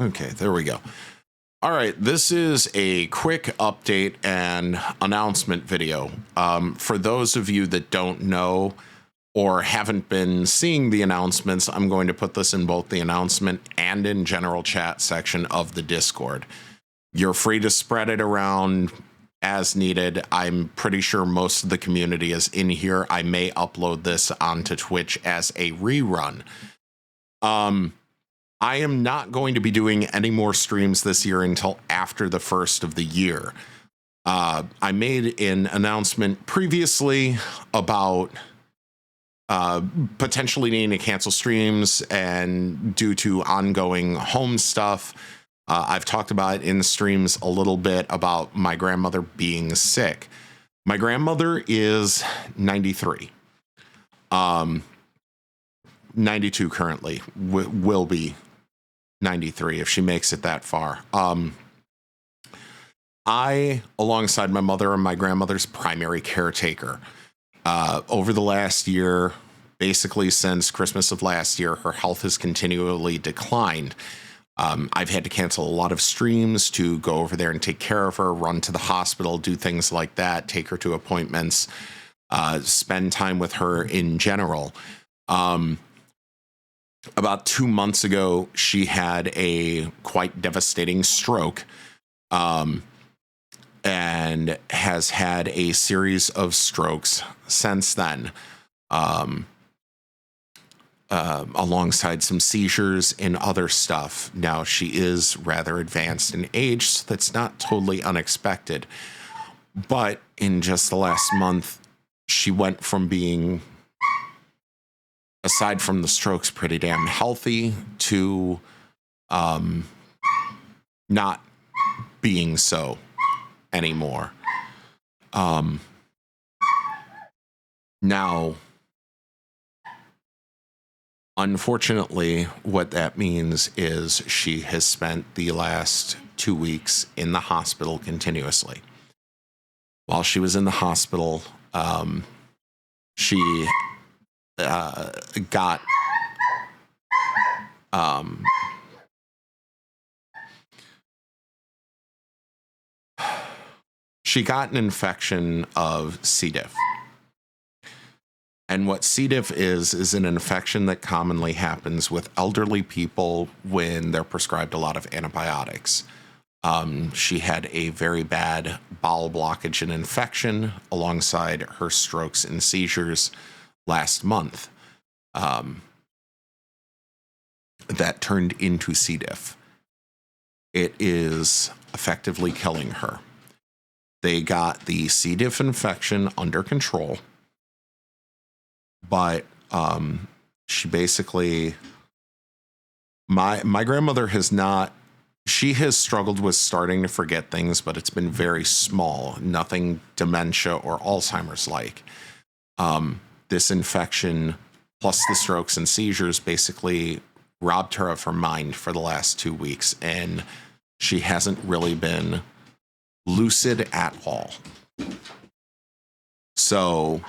Okay, there we go. All right, this is a quick update and announcement video. For those of you that don't know or haven't been seeing the announcements, I'm going to put this in both the announcement and in general chat section of the Discord. You're free to spread it around as needed. I'm pretty sure most of the community is in here. I may upload this onto Twitch as a rerun. I am not going to be doing any more streams this year until after the first of the year. I made an announcement previously about potentially needing to cancel streams and due to ongoing home stuff. I've talked about it in streams a little bit about my grandmother being sick. My grandmother is 93. 92 currently, will be 93 if she makes it that far. I, alongside my mother and my grandmother's primary caretaker, over the last year, basically since Christmas of last year, her health has continually declined. I've had to cancel a lot of streams to go over there and take care of her, run to the hospital, do things like that, take her to appointments, spend time with her in general. About 2 months ago, she had a quite devastating stroke, and has had a series of strokes since then, alongside some seizures and other stuff. Now, she is rather advanced in age, so that's not totally unexpected. But in just the last month, she went from being, aside from the strokes, pretty damn healthy to not being so anymore. Now, unfortunately, what that means is she has spent the last 2 weeks in the hospital continuously. While she was in the hospital, she got an infection of C. diff. And what C. diff is an infection that commonly happens with elderly people when they're prescribed a lot of antibiotics. She had a very bad bowel blockage and infection alongside her strokes and seizures last month. That turned into C. diff. It is effectively killing her. They got the C. diff infection under control, but she basically, my grandmother has not, she has struggled with starting to forget things, but it's been very small, nothing dementia or Alzheimer's like. This infection plus the strokes and seizures basically robbed her of her mind for the last 2 weeks, and she hasn't really been lucid at all. So,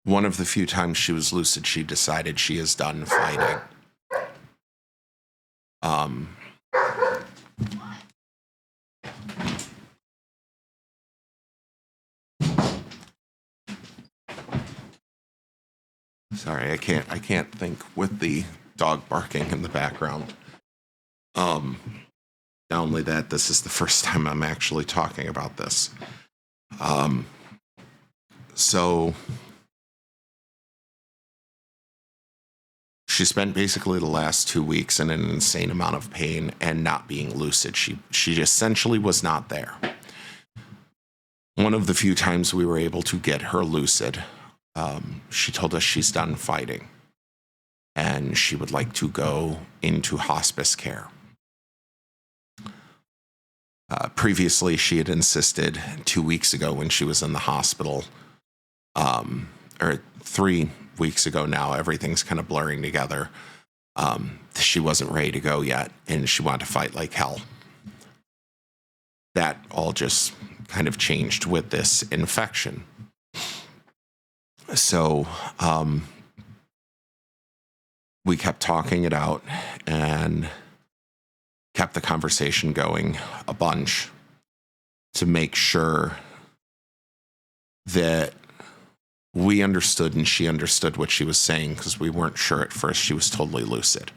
one of the few times she was lucid, she decided she is done fighting. Sorry, I can't think with the dog barking in the background. Not only that, this is the first time I'm actually talking about this. So she spent basically the last 2 weeks in an insane amount of pain and not being lucid. She essentially was not there. One of the few times we were able to get her lucid, she told us she's done fighting and she would like to go into hospice care. Previously, she had insisted 2 weeks ago when she was in the hospital, or 3 weeks ago now, everything's kind of blurring together. She wasn't ready to go yet, and she wanted to fight like hell. That all just kind of changed with this infection. So we kept talking it out and kept the conversation going a bunch to make sure that we understood and she understood what she was saying, because we weren't sure at first. She was totally lucid.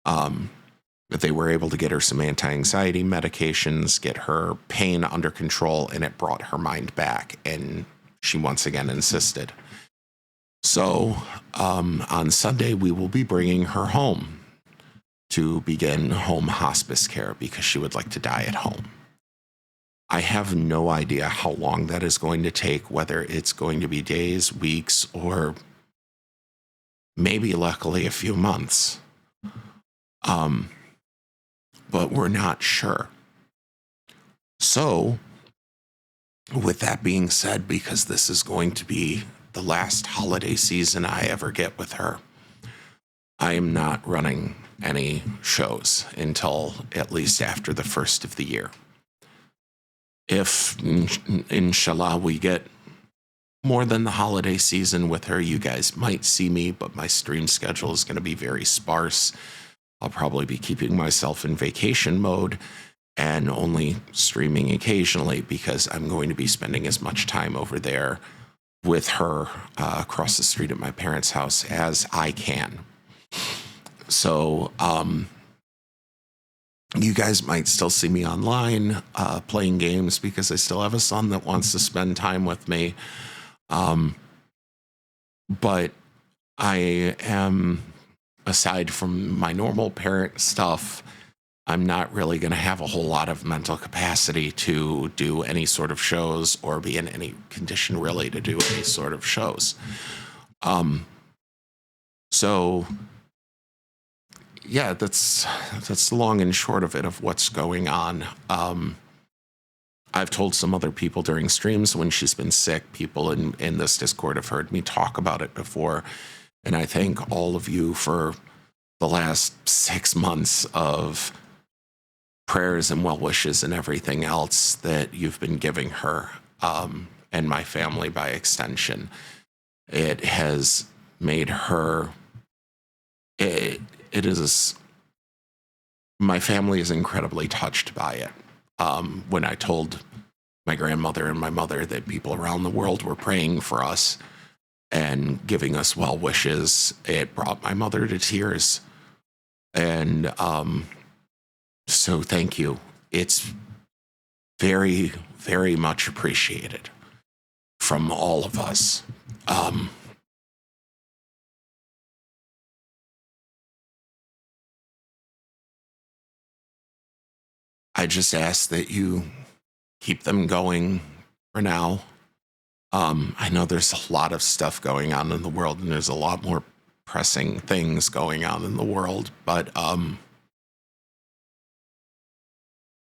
That they were able to get her some anti-anxiety medications, get her pain under control, and it brought her mind back. And she once again insisted. So on Sunday, we will be bringing her home to begin home hospice care because she would like to die at home. I have no idea how long that is going to take, whether it's going to be days, weeks, or maybe luckily a few months. But we're not sure. So, with that being said, because this is going to be the last holiday season I ever get with her, I am not running any shows until at least after the first of the year. If, inshallah, we get more than the holiday season with her, you guys might see me, but my stream schedule is going to be very sparse. I'll probably be keeping myself in vacation mode and only streaming occasionally because I'm going to be spending as much time over there with her across the street at my parents' house as I can. So, you guys might still see me online playing games because I still have a son that wants to spend time with me. But I am, aside from my normal parent stuff, I'm not really going to have a whole lot of mental capacity to do any sort of shows or be in any condition really to do any sort of shows. So yeah, that's the long and short of it, of what's going on. I've told some other people during streams when she's been sick, people in this Discord have heard me talk about it before. And I thank all of you for the last 6 months of prayers and well wishes and everything else that you've been giving her, and my family by extension. It has made her, it is, my family is incredibly touched by it. When I told my grandmother and my mother that people around the world were praying for us and giving us well wishes, it brought my mother to tears. And so thank you. It's very, very much appreciated from all of us. I just ask that you keep them going for now. I know there's a lot of stuff going on in the world, and there's a lot more pressing things going on in the world, but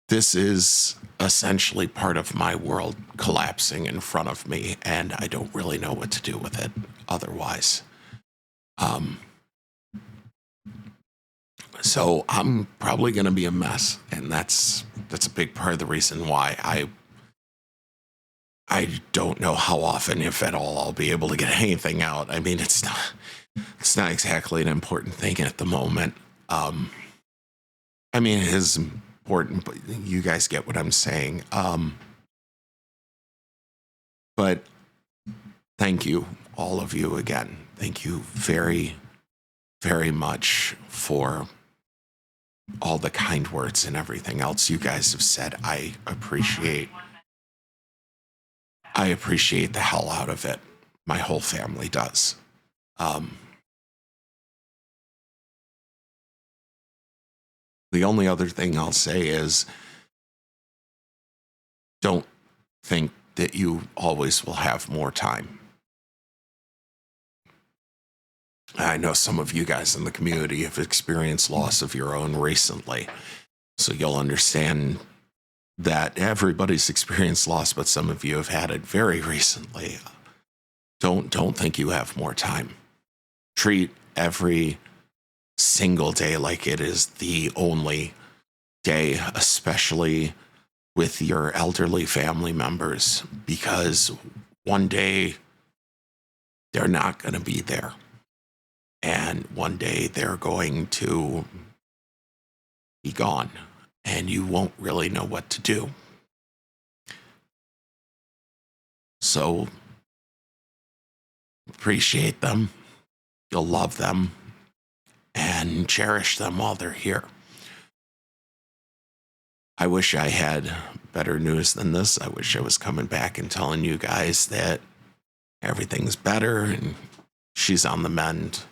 this is essentially part of my world collapsing in front of me, and I don't really know what to do with it otherwise. So I'm probably going to be a mess, and that's a big part of the reason why I don't know how often, if at all, I'll be able to get anything out. I mean, it's not exactly an important thing at the moment. I mean, it is important, but you guys get what I'm saying. But thank you, all of you, again. Thank you very, very much for all the kind words and everything else you guys have said. I appreciate the hell out of it. My whole family does. The only other thing I'll say is, don't think that you always will have more time. I know some of you guys in the community have experienced loss of your own recently, so you'll understand that everybody's experienced loss, but some of you have had it very recently. Don't think you have more time. Treat every single day like it is the only day, especially with your elderly family members, because one day they're not going to be there. And one day they're going to be gone, and you won't really know what to do. So appreciate them. You'll love them and cherish them while they're here. I wish I had better news than this. I wish I was coming back and telling you guys that everything's better and she's on the mend.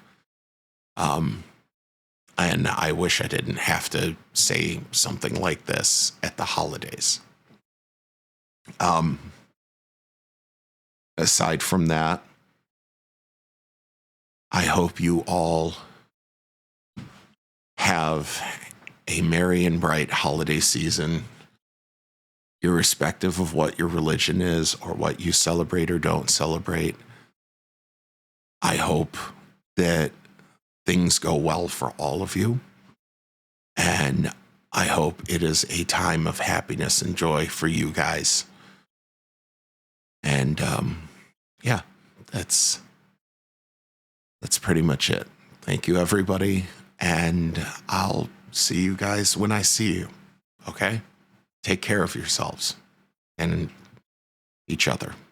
And I wish I didn't have to say something like this at the holidays. Aside from that, I hope you all have a merry and bright holiday season, irrespective of what your religion is or what you celebrate or don't celebrate. I hope that things go well for all of you. And I hope it is a time of happiness and joy for you guys. And yeah, that's pretty much it. Thank you, everybody. And I'll see you guys when I see you. Okay? Take care of yourselves and each other.